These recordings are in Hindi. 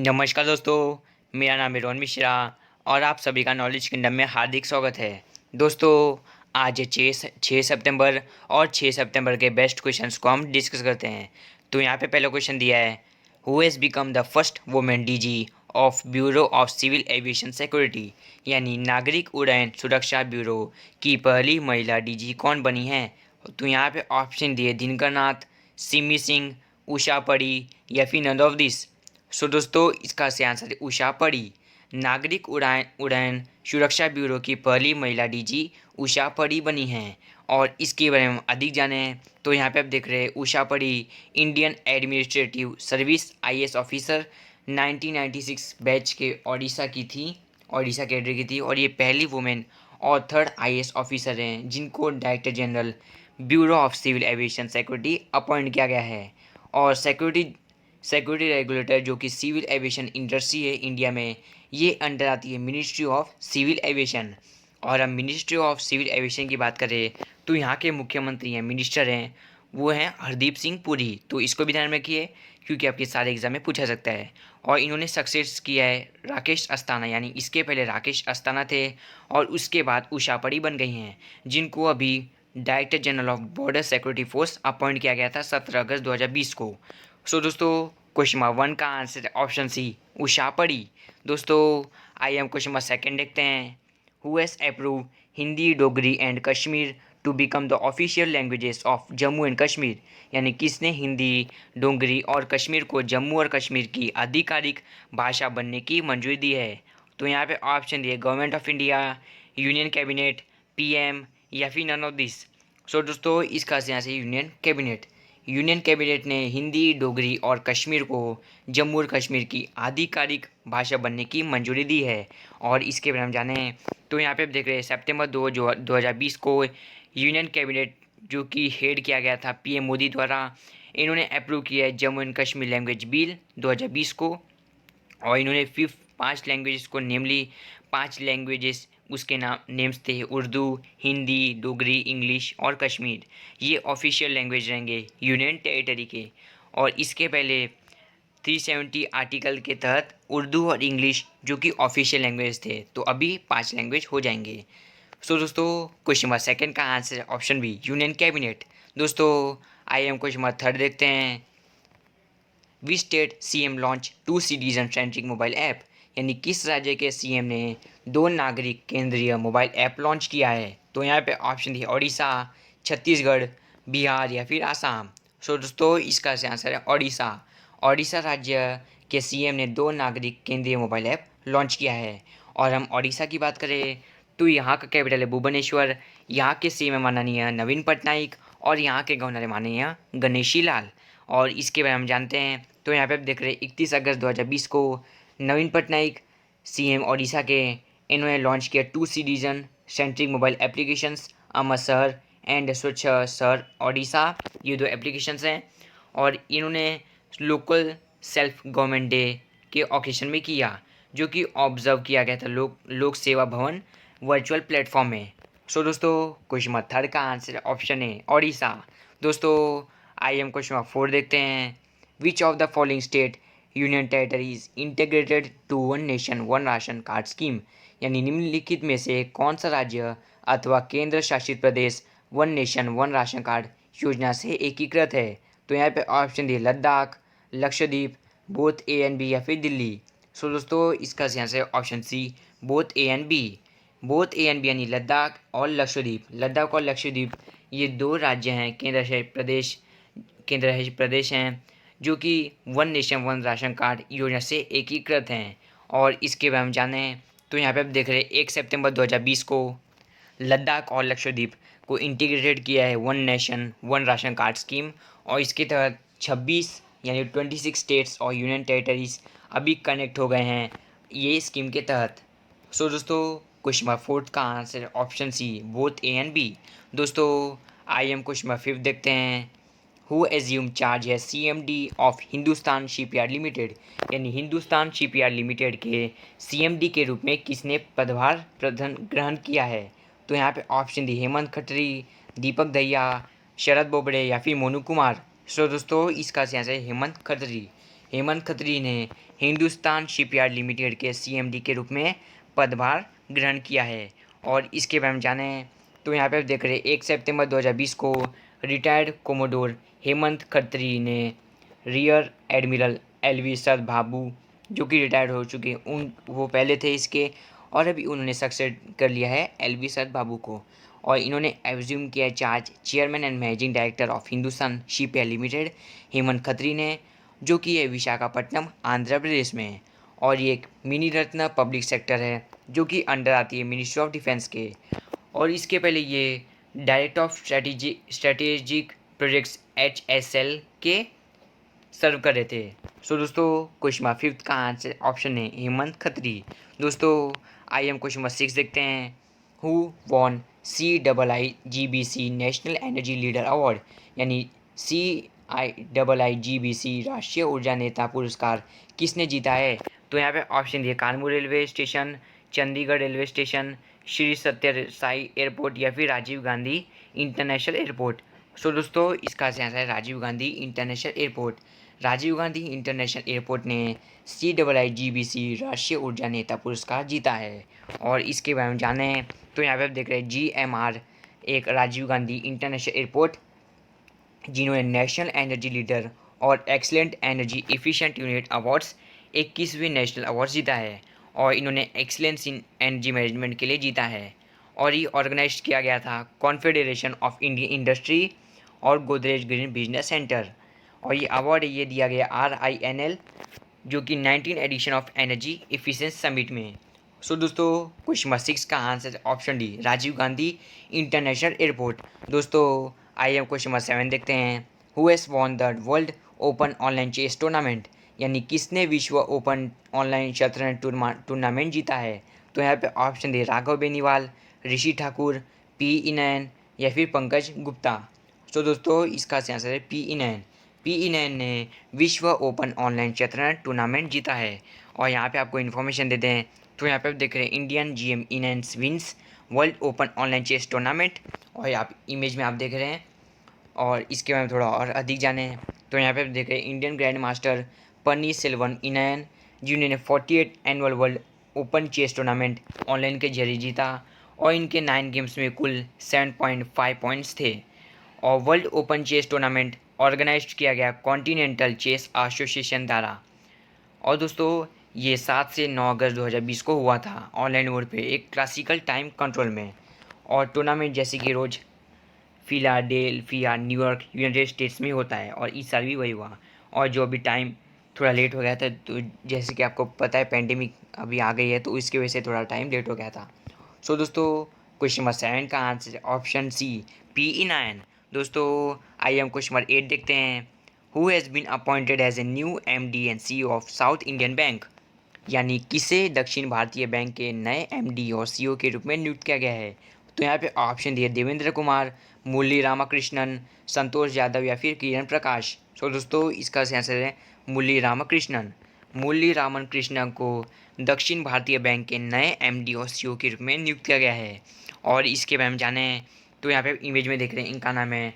नमस्कार दोस्तों, मेरा नाम है रोहन मिश्रा और आप सभी का नॉलेज किंगडम में हार्दिक स्वागत है। दोस्तों, आज 6 सितंबर और 6 सितंबर के बेस्ट क्वेश्चंस को हम डिस्कस करते हैं। तो यहाँ पे पहला क्वेश्चन दिया है, who has become the first women DG of bureau of civil aviation security, यानी नागरिक उड्डयन सुरक्षा ब्यूरो की पहली महिला डीजी कौन बनी है। तो यहाँ पे ऑप्शन दिए दिनकर नाथ, सिमी सिंह, उषा परी या फिर नन ऑफ दिस। सो दोस्तों, इसका सही आंसर है उषा परी। नागरिक उड्डयन सुरक्षा ब्यूरो की पहली महिला डीजी उषा परी बनी हैं। और इसके बारे में हम अधिक जाने हैं तो यहाँ पे आप देख रहे हैं उषा परी Indian administrative service IAS officer 1996 batch के ओडिशा कैडर की थी। और ये पहली वुमेन और थर्ड आईएएस ऑफिसर हैं जिनको director general bureau of civil aviation security appoint किया गया है। और सिक्योरिटी रेगुलेटर जो कि सिविल एविएशन इंडस्ट्री है इंडिया में, ये अंडर आती है मिनिस्ट्री ऑफ सिविल एविएशन। और हम मिनिस्ट्री ऑफ सिविल एविएशन की बात करें तो यहाँ के मुख्यमंत्री हैं, मिनिस्टर हैं, वो हैं हरदीप सिंह पुरी। तो इसको भी ध्यान में रखिए क्योंकि आपके सारे एग्जाम में पूछा सकता है। और इन्होंने सक्सेस किया है राकेश अस्थाना, यानी इसके पहले राकेश अस्थाना थे और उसके बाद उषा परी बन गई हैं, जिनको अभी director general of border security force appoint किया गया था 17 अगस्त 2020 को। सो दोस्तों, क्वेश्चन नंबर 1 का आंसर है ऑप्शन सी, उषा परी। दोस्तों, आइए हम क्वेश्चन नंबर 2 देखते हैं। Who has approve Hindi, Dogri and Kashmir to become the official languages of Jammu and Kashmir, यानी किसने हिंदी, डोगरी और कश्मीर को जम्मू और कश्मीर की आधिकारिक भाषा बनने की मंजूरी दी है। तो यहाँ पे ऑप्शन दिए government of India, union cabinet, PM या फिर नन ऑफ दिस। सो दोस्तों, इसका यहाँ से यूनियन कैबिनेट ने हिंदी, डोगरी और कश्मीर को जम्मू और कश्मीर की आधिकारिक भाषा बनने की मंजूरी दी है। और इसके बारे में जाने तो यहाँ पे आप देख रहे हैं सितंबर 2020 को यूनियन कैबिनेट जो कि हेड किया गया था पीएम मोदी द्वारा, इन्होंने अप्रूव किया है Jammu and Kashmir language bill 2020 को। और इन्होंने 5 लैंग्वेजेस को नेमली 5 लैंग्वेजेस उसके नेम्स थे उर्दू, हिंदी, डोगरी, इंग्लिश और कश्मीर। ये ऑफिशियल लैंग्वेज रहेंगे यूनियन टेरिटरी के। और इसके पहले 370 आर्टिकल के तहत उर्दू और इंग्लिश जो कि ऑफिशियल लैंग्वेज थे, तो अभी 5 लैंग्वेज हो जाएंगे। सो दोस्तों, क्वेश्चन नंबर 2 का answer option B, union cabinet. दोस्तों, आइए हम क्वेश्चन नंबर 3 देखते हैं। Which state CM launch 2 citizen centric mobile app, यानी किस राज्य के सीएम ने 2 नागरिक केंद्रीय मोबाइल ऐप लॉन्च किया है। तो यहाँ पे ऑप्शन दिए ओडिशा, छत्तीसगढ़, बिहार या फिर आसाम। सो दोस्तों, इसका आंसर है ओडिशा। ओडिशा राज्य के सीएम ने 2 नागरिक केंद्रीय मोबाइल ऐप लॉन्च किया है। और हम ओडिशा की बात करें तो यहाँ का कैपिटल है भुवनेश्वर, यहाँ के सीएम है माननीय नवीन पटनायक और यहाँ के गवर्नर है माननीय गणेशी लाल। और इसके बारे में हम जानते हैं तो यहाँ पे आप देख रहे हैं 31 अगस्त 2020 को नवीन पटनायक सीएम ओडिशा के, इन्होंने लॉन्च किया 2 सिटीजन सेंट्रिक मोबाइल एप्लीकेशंस, अमर शहर एंड स्वच्छ शहर ओडिशा। ये 2 एप्लीकेशंस हैं और इन्होंने लोकल सेल्फ गवर्नमेंट डे के ओकेशन में किया, जो कि ऑब्जर्व किया गया था लोक सेवा भवन वर्चुअल प्लेटफॉर्म में। सो दोस्तों, क्वेश्चन नंबर 3 का आंसर ऑप्शन है ओडिशा। दोस्तों, आइए हम क्वेश्चन नंबर 4 देखते हैं। Which of the following state union territories integrated to one nation one ration card scheme, यानी निम्नलिखित में से कौन सा राज्य अथवा केंद्र शासित प्रदेश one nation one ration card योजना से एकीकृत है। तो यहाँ पे ऑप्शन दिए Ladakh, Lakshadweep, both A and B या फिर दिल्ली। सो दोस्तों, इसका सही आंसर है option C, both A and B. Both A and B यानी लद्दाख और लक्षद्वीप। लद्दाख और लक्षद्वीप ये 2 राज्य हैं, केंद्र शासित प्रदेश हैं जो कि one nation one ration card योजना से एकीकृत हैं। और इसके बारे में जानें तो यहाँ पे आप देख रहे हैं 1 सितंबर 2020 को लद्दाख और लक्षद्वीप को इंटीग्रेटेड किया है one nation one ration card scheme. और इसके तहत 26 यानी 26 स्टेट्स और यूनियन टेरिटरीज अभी कनेक्ट हो गए हैं ये स्कीम के तहत। सो दोस्तों, क्वेश्चन नंबर 4 का answer option C, both A and B. दोस्तों, आइए हम क्वेश्चन नंबर 5 देखते हैं। हु एज्यूम चार्ज है CMD of Hindustan shipyard limited, यानी हिंदुस्तान शिपयार्ड लिमिटेड के सीएमडी के रूप में किसने पदभार ग्रहण किया है। तो यहाँ पे ऑप्शन दी हेमंत खत्री, दीपक दहिया, शरद बोबड़े या फिर मोनू कुमार। सो दोस्तों, इसका आंसर है हेमंत खत्री। हेमंत खत्री ने हिंदुस्तान शिपयार्ड लिमिटेड के सीएमडी के रूप में पदभार ग्रहण किया है। और इसके बारे में जानें तो यहाँ पे आप देख रहे हैं 1 सितंबर 2020 को रिटायर्ड कोमोडोर हेमंत खत्री ने रियर एडमिरल एलवी सदभाबू जो कि रिटायर्ड हो चुके हैं उन वो पहले थे इसके, और अभी उन्होंने सक्सेड कर लिया है एलवी सदभाबू को। और इन्होंने एज्यूम किया charge chairman and managing director of Hindustan shipyard limited Hemant Khatri ने, जो कि है विशाखापट्टनम आंध्र प्रदेश में है। और ये एक मिनी रत्न पब्लिक सेक्टर है जो कि अंडर आती है मिनिस्ट्री ऑफ डिफेंस के। और इसके पहले ये director of strategic projects HSL के सर्व कर रहे थे। सो दोस्तों क्वेश्चन नंबर 5 का आंसर ऑप्शन है हेमंत खत्री। दोस्तों आइए हम क्वेश्चन नंबर 6 देखते हैं। Who won CIIGBC national energy leader award, यानी CIIGBC राष्ट्रीय ऊर्जा नेता पुरस्कार किसने जीता है? तो यहाँ पे ऑप्शन दिए Kanpur railway station, Chandigarh railway station, Shri Satya Sai airport या फिर Rajiv Gandhi international airport. So दोस्तों इसका आंसर है Rajiv Gandhi international airport. Rajiv Gandhi international airport ने CIIGBC राष्ट्रीय ऊर्जा नेता पुरस्कार जीता है। और इसके बारे में जानें तो यहाँ पे आप देख रहे हैं GMR एक राजीव गांधी इंटरनेशनल एयरपोर्ट जिन्होंने नेशनल एनर्जी लीडर और excellent energy efficient unit awards 21वें नेशनल अवार्ड जीता है। और इन्होंने एक्सीलेंस इन एनर्जी मैनेजमेंट के लिए जीता है। और ये ऑर्गेनाइज किया गया था कॉन्फेडरेशन ऑफ इंडियन इंडस्ट्री और गोदरेज ग्रीन बिजनेस सेंटर। और ये अवार्ड ये दिया गया RINL जो कि 19 edition of energy efficiency summit में। सो दोस्तों क्वेश्चन नंबर 6 का answer option D Rajiv Gandhi international airport. दोस्तों आइए हम क्वेश्चन नंबर 7 देखते हैं। Who has won the world open online chess tournament, यानी किसने विश्व ओपन ऑनलाइन शतरंज टूर्नामेंट जीता है? तो यहाँ पे ऑप्शन दे राघव बेनीवाल, ऋषि ठाकुर, PE नैन या फिर पंकज गुप्ता। तो दोस्तों इसका आंसर है PE नैन। PE नैन ने विश्व ओपन ऑनलाइन शतरंज टूर्नामेंट जीता है। और यहाँ पे आपको इन्फॉर्मेशन देते हैं तो यहाँ पे आप देख रहे हैं Indian GM Iniyan wins world open online chess tournament. और आप इमेज में आप देख रहे हैं। और इसके बारे में थोड़ा और अधिक जाने तो यहाँ पे आप देख रहे हैं इंडियन ग्रैंड मास्टर पन्नी सेल्वन इनैन जिन्होंने 48 annual world open chess tournament online के जरिए जीता। और इनके 9 गेम्स में कुल 7.5 पॉइंट्स थे। और world open chess tournament organize किया गया कॉन्टिनेंटल चेस एसोसिएशन द्वारा। और दोस्तों ये 7 से 9 अगस्त 2020 को हुआ था ऑनलाइन मोड पे एक क्लासिकल टाइम कंट्रोल में। और टूर्नामेंट जैसे कि रोज फिलाडेल्फिया न्यूयॉर्क यूनाइटेड स्टेट्स में होता है और इस साल भी वही हुआ। और जो अभी टाइम थोड़ा लेट हो गया था तो जैसे कि आपको पता है पेंडेमिक अभी आ गई है तो इसकी वजह से थोड़ा टाइम लेट हो गया था। सो दोस्तों क्वेश्चन नंबर 7 का आंसर ऑप्शन सी PE नैन। दोस्तों आइए हम क्वेश्चन नंबर 8 देखते हैं। Who has been appointed as a new MD and CEO of south Indian bank, यानी किसे दक्षिण भारतीय बैंक के नए MD और CEO के रूप में नियुक्त किया गया है? तो यहाँ पे ऑप्शन दिए देवेंद्र कुमार, मुरली रामाकृष्णन, संतोष यादव या फिर किरण प्रकाश। सो दोस्तों इसका आंसर है मुरली रामाकृष्णन। मुरली रामकृष्णन को दक्षिण भारतीय बैंक के नए MD और CEO के रूप में नियुक्त किया गया है। और इसके बारे में जाने तो यहाँ पे इमेज में देख रहे हैं इनका नाम है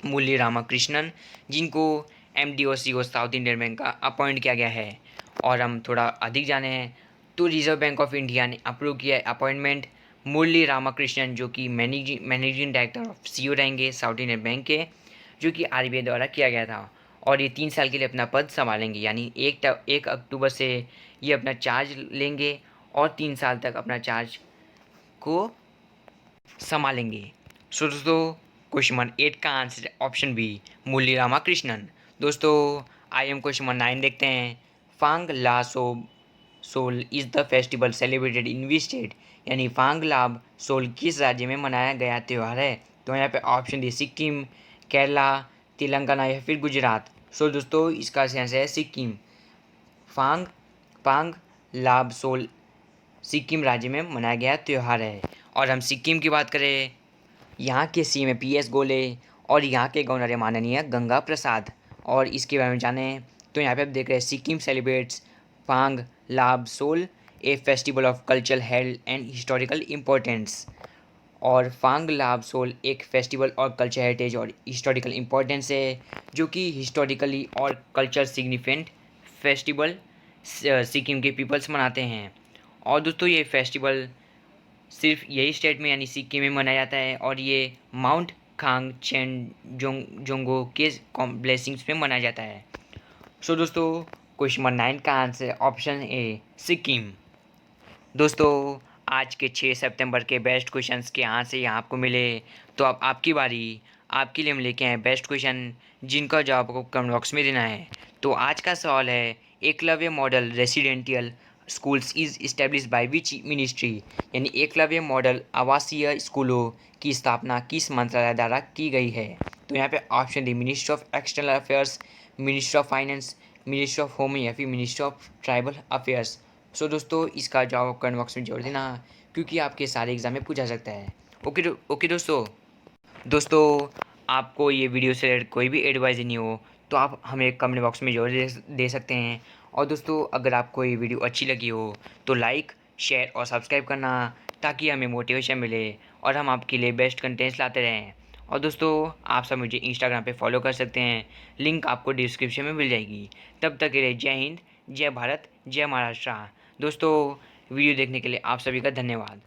मुरली रामाकृष्णन जिनको MD और CEO साउथ इंडियन बैंक का अपॉइंट किया गया है। और हम थोड़ा अधिक जाने हैं तो रिजर्व बैंक ऑफ इंडिया ने अप्रूव किया अपॉइंटमेंट मुरली रामाकृष्णन जो कि मैनेजिंग डायरेक्टर ऑफ CEO रहेंगे साउथ इंडियन बैंक के, जो कि RBI द्वारा किया गया था। और ये 3 साल के लिए अपना पद संभालेंगे, यानी 1 अक्टूबर से ये अपना चार्ज लेंगे और 3 साल तक अपना चार्ज को संभालेंगे। सो दोस्तों क्वेश्चन नंबर 8 का answer option B Murali Ramakrishnan. दोस्तों आई एम क्वेश्चन नंबर 9 देखते हैं। Pang Lhabsol is the festival celebrated in which state, यानी फांग लाब सोल किस राज्य में मनाया गया त्यौहार है? तो यहाँ पे ऑप्शन दी सिक्किम, केरला, तेलंगाना या फिर गुजरात। सो दोस्तों इसका आंसर है सिक्किम। फांग लाब सोल सिक्किम राज्य में मनाया गया त्यौहार है। और हम सिक्किम की बात करें, यहाँ के CM है PS गोले और यहाँ के गवर्नर है माननीय गंगा प्रसाद। और इसके बारे में जानें तो यहाँ पे आप देख रहे हैं Sikkim celebrates Pang Lhabsol a festival of cultural health and historical importance. और फांग लाब सोल एक फेस्टिवल और कल्चर हेरिटेज और हिस्टोरिकल इम्पोर्टेंस है जो कि हिस्टोरिकली और कल्चर सिग्निफिकेंट फेस्टिवल सिक्किम के पीपल्स मनाते हैं। और दोस्तों ये फेस्टिवल सिर्फ यही स्टेट में यानी सिक्किम में मनाया जाता है और ये माउंट खांग जोंगो के ब्लेसिंग्स में मनाया जाता है। सो दोस्तों क्वेश्चन नंबर 9 का आंसर ऑप्शन ए सिक्किम। दोस्तों आज के 6 सितंबर के बेस्ट क्वेश्चंस के आंसर यहाँ आपको मिले, तो अब आपकी बारी। आपके लिए हम लेके आए बेस्ट क्वेश्चन जिनका जवाब आपको कमेंट बॉक्स में देना है। तो आज का सवाल है, Eklavya model residential schools is establish by which ministry, यानी एकलव्य मॉडल आवासीय स्कूलों की स्थापना किस मंत्रालय द्वारा की गई है। तो यहाँ पे option D ministry of external affairs, ministry of finance, ministry of home या फिर मिनिस्ट्री ऑफ ट्राइबल अफेयर्स। सो दोस्तों इसका जवाब कमेंट बॉक्स में जोड़ देना क्योंकि आपके सारे एग्जाम में पूछा सकता है। ओके दोस्तों आपको ये वीडियो से रिलेटेड कोई भी एडवाइस नहीं हो तो आप हमें कमेंट बॉक्स में जोड़ दे सकते हैं। और दोस्तों अगर आपको ये वीडियो अच्छी लगी हो तो लाइक शेयर और सब्सक्राइब करना ताकि हमें मोटिवेशन मिले और हम आपके लिए बेस्ट कंटेंट्स लाते रहें। और दोस्तों आप सब मुझे इंस्टाग्राम पे फॉलो कर सकते हैं, लिंक आपको डिस्क्रिप्शन में मिल जाएगी। तब तक के लिए जय हिंद, जय भारत, जय महाराष्ट्र। दोस्तों वीडियो देखने के लिए आप सभी का धन्यवाद।